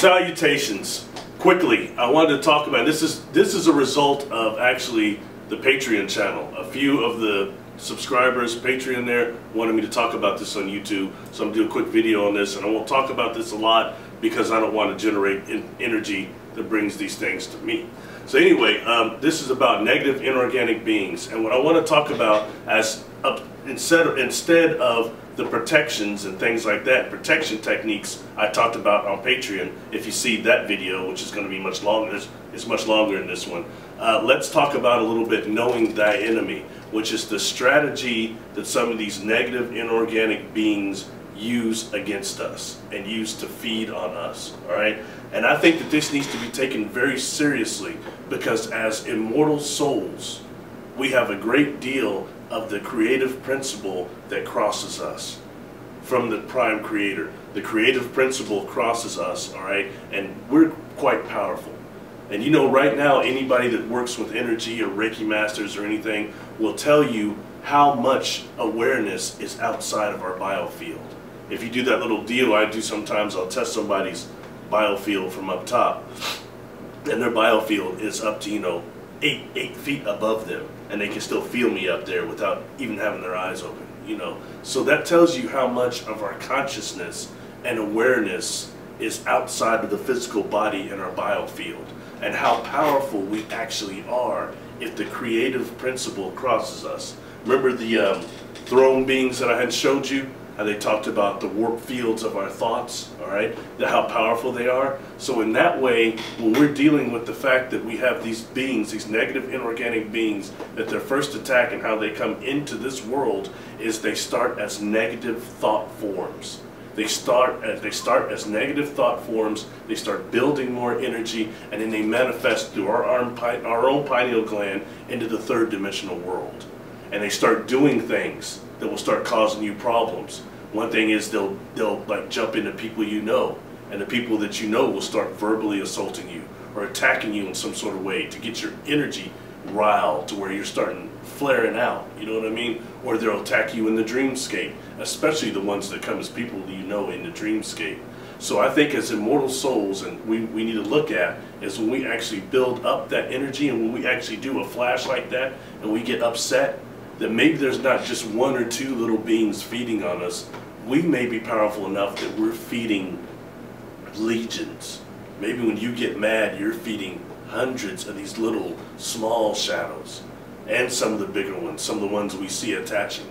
Salutations. Quickly, I wanted to talk about this is a result of actually the Patreon channel. A few of the subscribers, Patreon there, wanted me to talk about this on YouTube, so I'm going to do a quick video on this, and I won't talk about this a lot because I don't want to generate energy that brings these things to me. So anyway, this is about negative inorganic beings, and what I want to talk about as instead of the protections and things like that, protection techniques I talked about on Patreon. If you see that video, which is going to be much longer, it's much longer than this one. Let's talk about a little bit knowing thy enemy, which is the strategy that some of these negative inorganic beings use against us and use to feed on us. All right, and I think that this needs to be taken very seriously, because as immortal souls, we have a great deal of the creative principle that crosses us from the prime creator. The creative principle crosses us, all right, and we're quite powerful. And you know, right now, anybody that works with energy or Reiki masters or anything will tell you how much awareness is outside of our biofield. If you do that little deal I do sometimes, I'll test somebody's biofield from up top, and their biofield is up to, you know, 8 feet above them, and they can still feel me up there without even having their eyes open, you know. So that tells you how much of our consciousness and awareness is outside of the physical body in our biofield, and how powerful we actually are if the creative principle crosses us. Remember the throne beings that I had showed you? How they talked about the warp fields of our thoughts, all right, how powerful they are. So in that way, when we're dealing with the fact that we have these beings, these negative inorganic beings, that their first attack and how they come into this world is they start as negative thought forms. They start as negative thought forms. They start building more energy, and then they manifest through our own pineal gland into the third dimensional world. And they start doing things that will start causing you problems. One thing is they'll like jump into people you know, and the people that you know will start verbally assaulting you or attacking you in some sort of way to get your energy riled to where you're starting flaring out, you know what I mean? Or they'll attack you in the dreamscape, especially the ones that come as people that you know in the dreamscape. So I think as immortal souls, and we need to look at is when we actually build up that energy, and when we actually do a flash like that and we get upset, that maybe there's not just one or two little beings feeding on us. We may be powerful enough that we're feeding legions. Maybe when you get mad, you're feeding hundreds of these little small shadows, and some of the bigger ones, some of the ones we see attaching.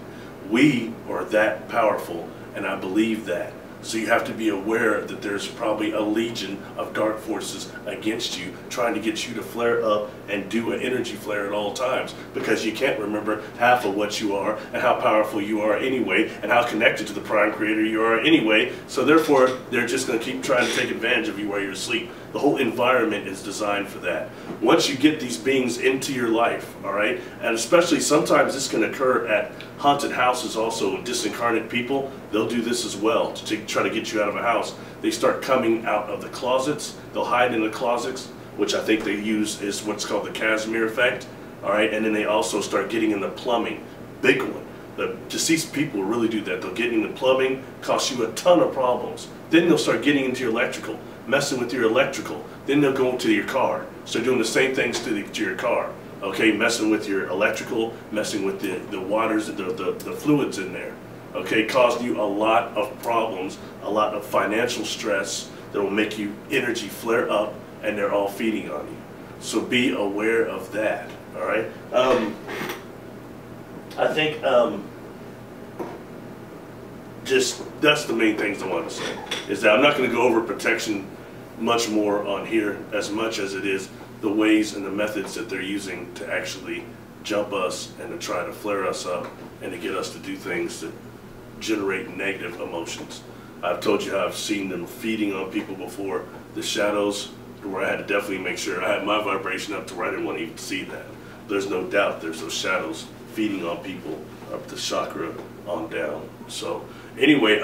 We are that powerful, and I believe that. So you have to be aware that there's probably a legion of dark forces against you, trying to get you to flare up and do an energy flare at all times, because you can't remember half of what you are and how powerful you are anyway, and how connected to the prime creator you are anyway. So therefore, they're just going to keep trying to take advantage of you while you're asleep. The whole environment is designed for that. Once you get these beings into your life, all right, and especially sometimes this can occur at haunted houses also, disincarnate people, they'll do this as well to try to get you out of a house. They start coming out of the closets, they'll hide in the closets, which I think they use is what's called the Casimir effect, all right, and then they also start getting in the plumbing, big one. The deceased people really do that. They'll get in the plumbing, cost you a ton of problems. Then they'll start getting into your electrical, messing with your electrical. Then they'll go into your car, start doing the same things to your car. Okay, messing with your electrical, messing with the waters, the fluids in there. Okay, causing you a lot of problems, a lot of financial stress that will make you energy flare up, and they're all feeding on you. So be aware of that. All right. I think just that's the main things I want to say, is that I'm not going to go over protection much more on here, as much as it is the ways and the methods that they're using to actually jump us and to try to flare us up and to get us to do things that generate negative emotions. I've told you how I've seen them feeding on people before, the shadows, where I had to definitely make sure I had my vibration up to where I didn't want to even see that. There's no doubt there's those shadows feeding on people up the chakra on down. So anyway,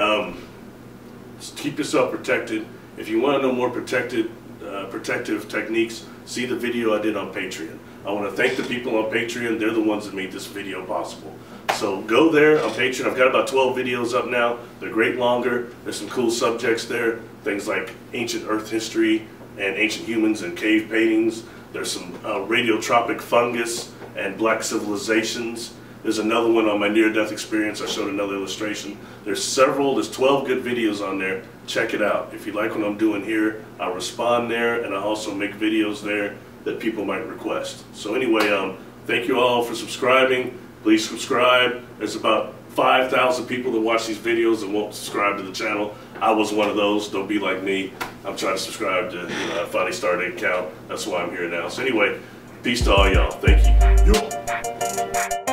just keep yourself protected. If you want to know more protective techniques, see the video I did on Patreon. I want to thank the people on Patreon. They're the ones that made this video possible. So go there on Patreon. I've got about 12 videos up now. They're great longer. There's some cool subjects there. Things like ancient Earth history and ancient humans and cave paintings. There's some radiotropic fungus and black civilizations. There's another one on my near-death experience. I showed another illustration. There's 12 good videos on there. Check it out. If you like what I'm doing here, I respond there, and I also make videos there that people might request. So anyway, thank you all for subscribing. Please subscribe. There's about 5,000 people that watch these videos and won't subscribe to the channel. I was one of those. Don't be like me. I'm trying to subscribe to, I finally started an account. That's why I'm here now. So anyway, peace to all y'all. Thank you. Yo.